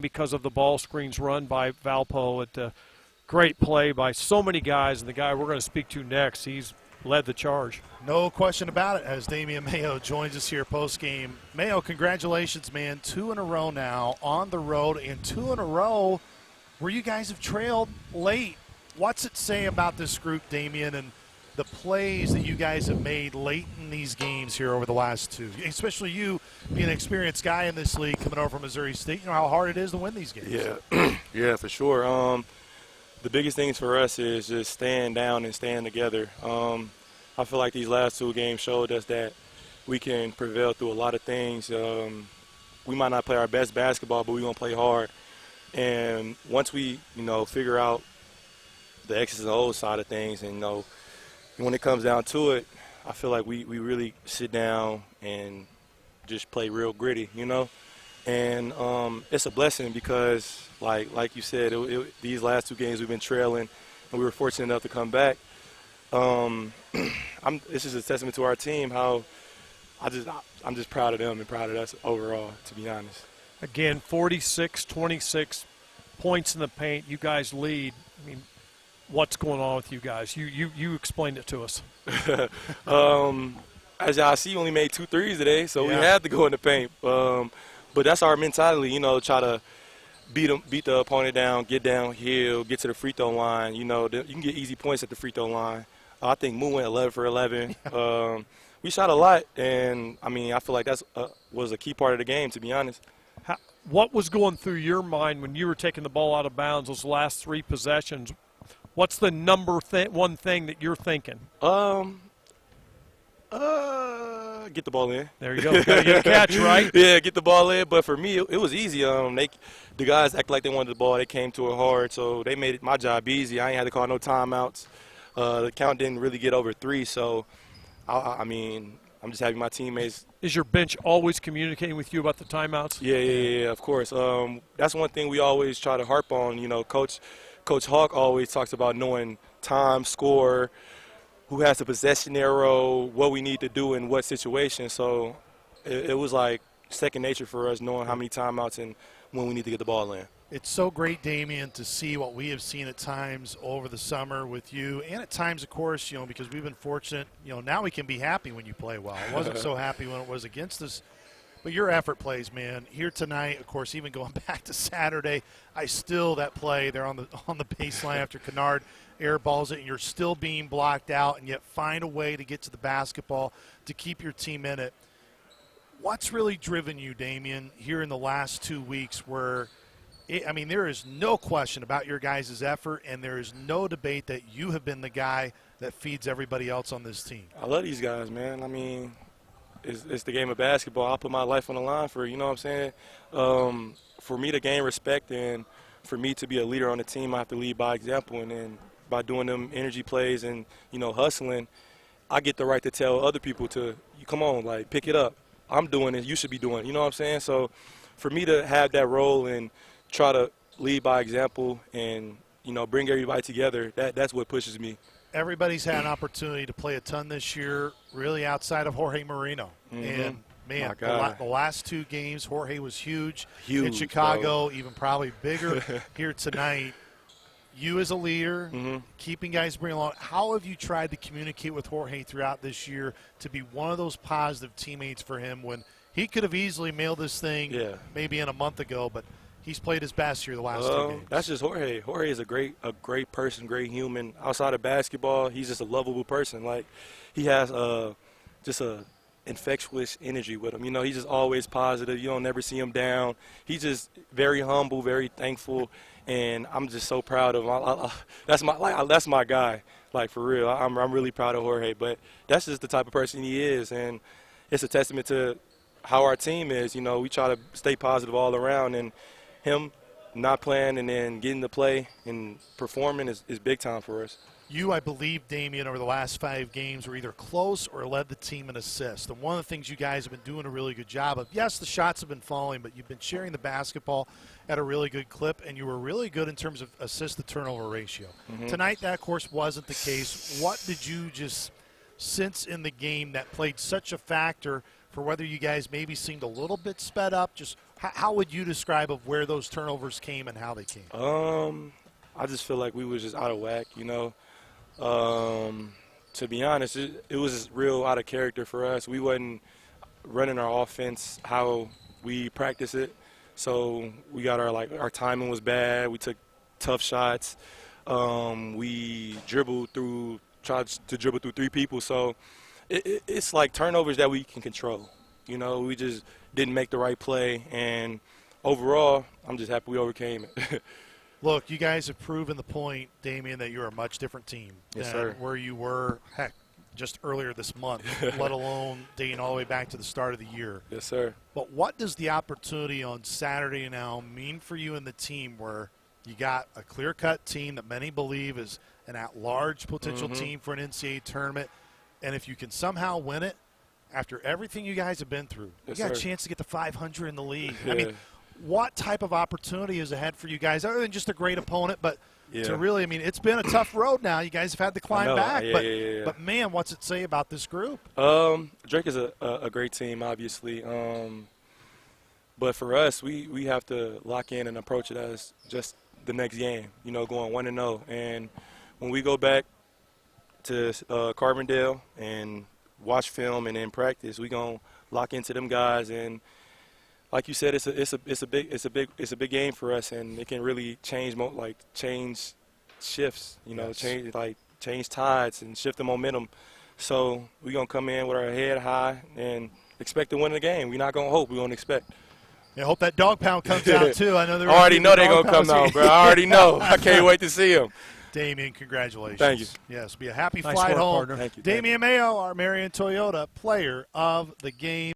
because of the ball screens run by Valpo. Great play by so many guys, and the guy we're going to speak to next, he's led the charge. No question about it, as Damien Mayo joins us here post-game. Mayo, congratulations, man. 2 in a row now on the road, and 2 in a row where you guys have trailed late. What's it say about this group, Damien, and the plays that you guys have made late in these games here over the last 2, especially you being an experienced guy in this league coming over from Missouri State? You know how hard it is to win these games. Yeah, yeah, for sure. The biggest things for us is just staying down and staying together. I feel like these last 2 games showed us that we can prevail through a lot of things. We might not play our best basketball, but we're going to play hard. And once we, figure out the X's and O's side of things, and, when it comes down to it, I feel like we really sit down and just play real gritty, And it's a blessing because, like you said, these last 2 games we've been trailing, and we were fortunate enough to come back. This is a testament to our team. How I'm just proud of them and proud of us overall, to be honest. Again, 46-26 points in the paint. You guys lead. I mean, what's going on with you guys? You explained it to us. As y'all see, we only made 2 threes today, so Yeah. we had to go in the paint. But that's our mentality, try to beat the opponent down, get downhill, get to the free throw line. You can get easy points at the free throw line. I think Moo went 11 for 11. We shot a lot, and, I feel like that was a key part of the game, to be honest. What was going through your mind when you were taking the ball out of bounds those last 3 possessions? What's the one thing that you're thinking? Get the ball in. There you go. Gotta get a catch, right? Yeah, get the ball in. But for me, it was easy. The guys acted like they wanted the ball. They came to it hard, so they made my job easy. I ain't had to call no timeouts. The count didn't really get over 3, so I'm just happy my teammates. Is your bench always communicating with you about the timeouts? Yeah, of course. That's one thing we always try to harp on. Coach Hawk always talks about knowing time, score, who has the possession arrow, what we need to do in what situation. So it was like second nature for us, knowing how many timeouts and when we need to get the ball in. It's so great, Damien, to see what we have seen at times over the summer with you, and at times, of course, because we've been fortunate. Now we can be happy when you play well. I wasn't so happy when it was against us. But your effort plays, man. Here tonight, of course, even going back to Saturday, that play there on the baseline after Kennard airballs it, and you're still being blocked out, and yet find a way to get to the basketball to keep your team in it. What's really driven you, Damien, here in the last 2 weeks where there is no question about your guys' effort, and there is no debate that you have been the guy that feeds everybody else on this team. I love these guys, man. It's the game of basketball. I'll put my life on the line for it, you know what I'm saying? For me to gain respect and for me to be a leader on the team, I have to lead by example. And then by doing them energy plays and, hustling, I get the right to tell other people to, come on, pick it up. I'm doing it. You should be doing it. You know what I'm saying? So for me to have that role and try to lead by example and, bring everybody together, that's what pushes me. Everybody's had an opportunity to play a ton this year, really outside of Jorge Marino. Mm-hmm. And, man, the last 2 games, Jorge was huge in Chicago, even probably bigger here tonight. You as a leader, keeping guys bring along, how have you tried to communicate with Jorge throughout this year to be one of those positive teammates for him when he could have easily mailed this thing maybe in a month ago, but he's played his best here the last 2 games? That's just Jorge. Jorge is a great person, great human. Outside of basketball, he's just a lovable person. He has just a infectious energy with him. He's just always positive. You don't never see him down. He's just very humble, very thankful, and I'm just so proud of him. That's my guy. For real, I'm really proud of Jorge. But that's just the type of person he is, and it's a testament to how our team is. We try to stay positive all around, and him not playing and then getting to play and performing is big time for us. You, I believe, Damien, over the last 5 games were either close or led the team in assists. And one of the things you guys have been doing a really good job of, yes, the shots have been falling, but you've been sharing the basketball at a really good clip, and you were really good in terms of assist-to-turnover ratio. Mm-hmm. Tonight, that, of course, wasn't the case. What did you just sense in the game that played such a factor for whether you guys maybe seemed a little bit sped up, just How would you describe of where those turnovers came and how they came? I just feel like we was just out of whack, you know. To be honest, it was real out of character for us. We wasn't running our offense how we practice it. So we got our timing was bad. We took tough shots. We tried to dribble through 3 people. So it's like turnovers that we can control. You know, we just didn't make the right play. And overall, I'm just happy we overcame it. Look, you guys have proven the point, Damien, that you're a much different team than where you were, heck, just earlier this month, let alone dating all the way back to the start of the year. Yes, sir. But what does the opportunity on Saturday now mean for you and the team where you got a clear-cut team that many believe is an at-large potential team for an NCAA tournament, and if you can somehow win it, after everything you guys have been through, you got a chance to get to 500 in the league. I mean, what type of opportunity is ahead for you guys, other than just a great opponent, but to really, I mean, it's been a tough road now. You guys have had to climb back. But, man, what's it say about this group? Drake is a great team, obviously. But for us, we have to lock in and approach it as just the next game, you know, going 1-0. And when we go back to Carbondale and watch film and then practice, we gonna lock into them guys. And like you said, it's a big game for us, and it can really change shifts, you know, change tides and shift the momentum. So we're gonna come in with our head high and expect to win the game. We're not gonna hope, we're gonna expect. I hope that dog pound comes out too. I know they're already know they're gonna come out, bro. I already know. I can't wait to see them. Damien, congratulations. Thank you. Yes, be a happy Nice flight work, home. partner. Thank you. Damien Mayo, our Marion Toyota Player of the Game.